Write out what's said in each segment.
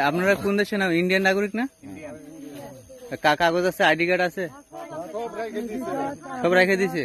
আপনারা কোন দেশে না? ইন্ডিয়ান নাগরিক না? কাগজ আছে, আইডি কার্ড আছে, সব রেখে দিছে।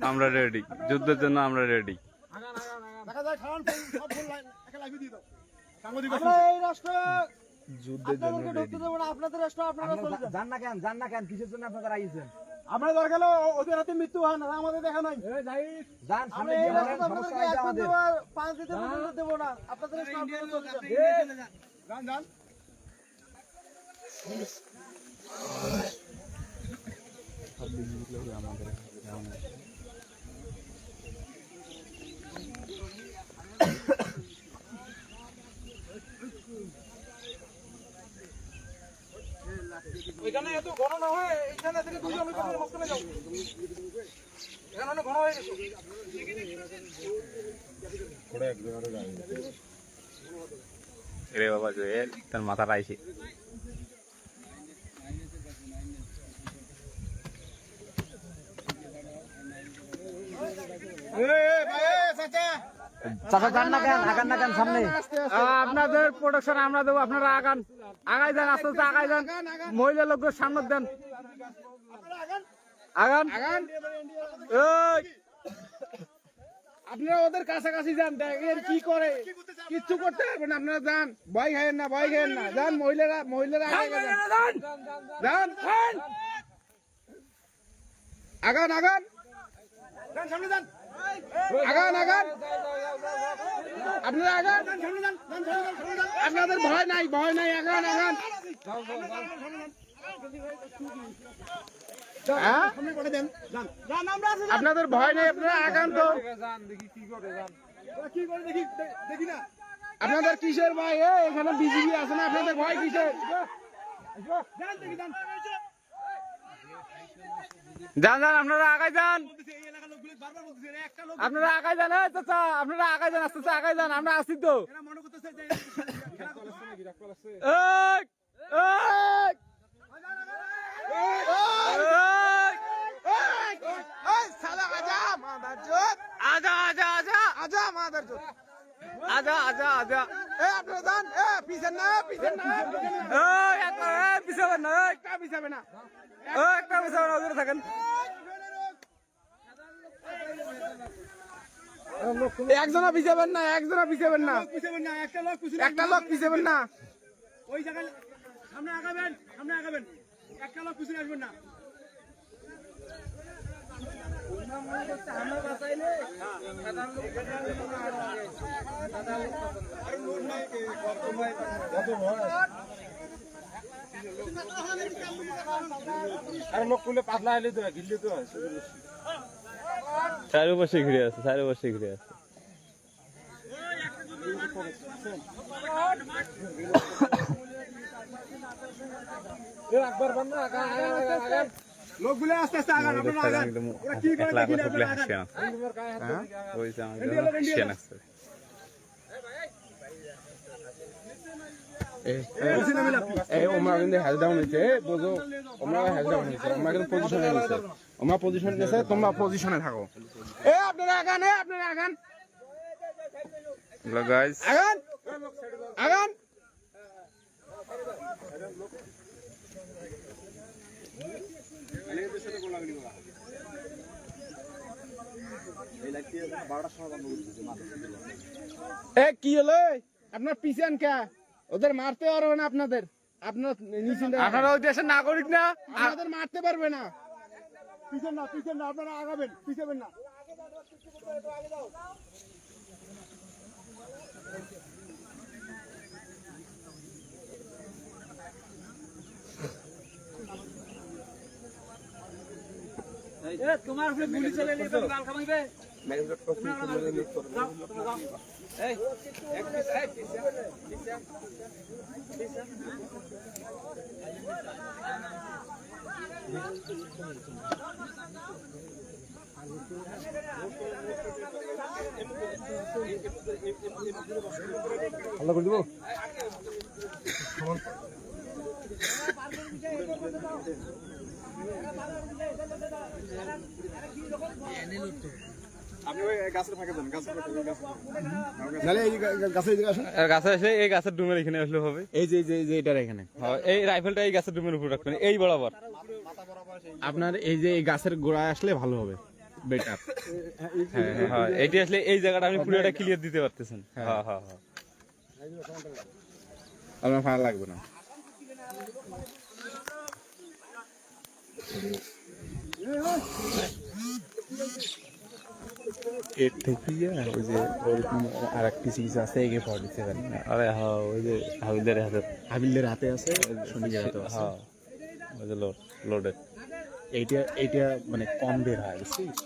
আমরা রেডি, যুদ্ধের জন্য আমরা রেডি। যুদ্ধের জন্য রেডি। আপনাদের রাষ্ট্র আপনারা জান না কেন কিসের জন্য আপনারা আইছেন? আমরা দরকার হলো ওদের হাতে মৃত্যু হয় না, আমাদের দেখা নাই। জান সামনে গিয়ে বলেন সমস্যা আছে আমাদের। 5 দিতে পর্যন্ত দেব না, আপনাদের রাষ্ট্র আপনারা চলে যান। জান জান সব দিনগুলো আমাদের এখানে এত ঘন না হয়, এখানে থেকে 2 কিলোমিটার মাঝখানে যাও। এখানে অনেক ঘন হয়ে গেছে। পড়ে এক জায়গায় গাড়ি। রে বাবা জয়েল তার মাথা রাইছে। চাচা যান না কেন, আগান না কেন সামনে? আপনাদের প্রোডাকশন আমরা দেবো, আপনারা আগান, আগাই যান, আস্তে আস্তে আগাই যান। মহিলা লোকদের সামনে দেন, আগান আগান। আপনারা ওদের কাছাকাছি যান, দেখেন কি করে। কিচ্ছু করতে পারবেন আপনারা, যান, ভয় খাইয়েন না, ভয় খাইয়েন না, যান। মহিলারা আগে যান, যান আগান আগান, সামনে যান, আগান আগান, আপনারা আগান, আপনাদের ভয় নাই, ভয় নাই, আগান আগান। আপনাদের ভয় নেই, আপনারা আগান তো। আপনাদের কিসের ভয়? এখানে বিজিবি আছে না, আপনাদের ভয় কিসের? যান যান, আপনারা আগাই যান, আপনারা আগাই যান। চাচা আপনারা আগাই যান, আস্তে আস্তে আগাই যান, আমরা আসি তো। একজনা পিছাবেন না, একজনা পিছাবেন না, একটা লোক পিছাবেন না। ওই জায়গায় সামনে আগাবেন, সামনে আগাবেন, একটা লোক পিছনে আসবেন না। পাতলা এলে তো গিললে তো চারপাশে ঘিরে আছে, চারপাশে ঘিরে আছে। লোকগুলো আস্তে আস্তে আগান, আপনারা আগান। ওরা কি করে দেখি আপনারা আগান। ওই যে আমাদের শিয়ান আছে। এই ওমা কিন্তু হেল্ড ডাউন হইছে, বুঝো, ওমা হেল্ড ডাউন হইছে, ওমা কিন্তু পজিশনে আছে, ওমা পজিশনে আছে, তোমরা পজিশনে থাকো। আপনারা আগান, আপনারা আগান। হ্যালো গাইস, আগান। কি হলো আপনার পিছন কে ওদের মারতে পারবে না আপনাদের আপনারা ওই দেশের নাগরিক না আপনাদের মারতে পারবে না পিছন না আপনারা আগাবেন পিছাবেন না তোমার গুলি চলে গাল খামাইবে আল্লাহ করে দিব আপনি ওই গাছের ফাঁকে যান গাছের গাছে এসে এই গাছের ডুমের এখানে আসলে হবে এই যে এটার এখানে এই রাইফেলটা এই গাছের ডুমের উপর রাখবেন এই বরাবর আপনার এই যে এই গাছের গোড়ায় আসলে ভালো হবে বেটার হ্যাঁ এইটি আসলে এই জায়গাটা আপনি পুরোটা ক্লিয়ার দিতে পারতেছেন হ্যাঁ হ্যাঁ হ্যাঁ আপনার ভালো লাগবে না এর থেকে ওই যে ওরকম আর এক পিস আছে এগে 47 আরে হ্যাঁ ওই যে হাবিলদের হাতে আছে শনিদের হাতে আছে হ্যাঁ ওই যে লোডেড এইটা মানে কম বের হয় বুঝছিস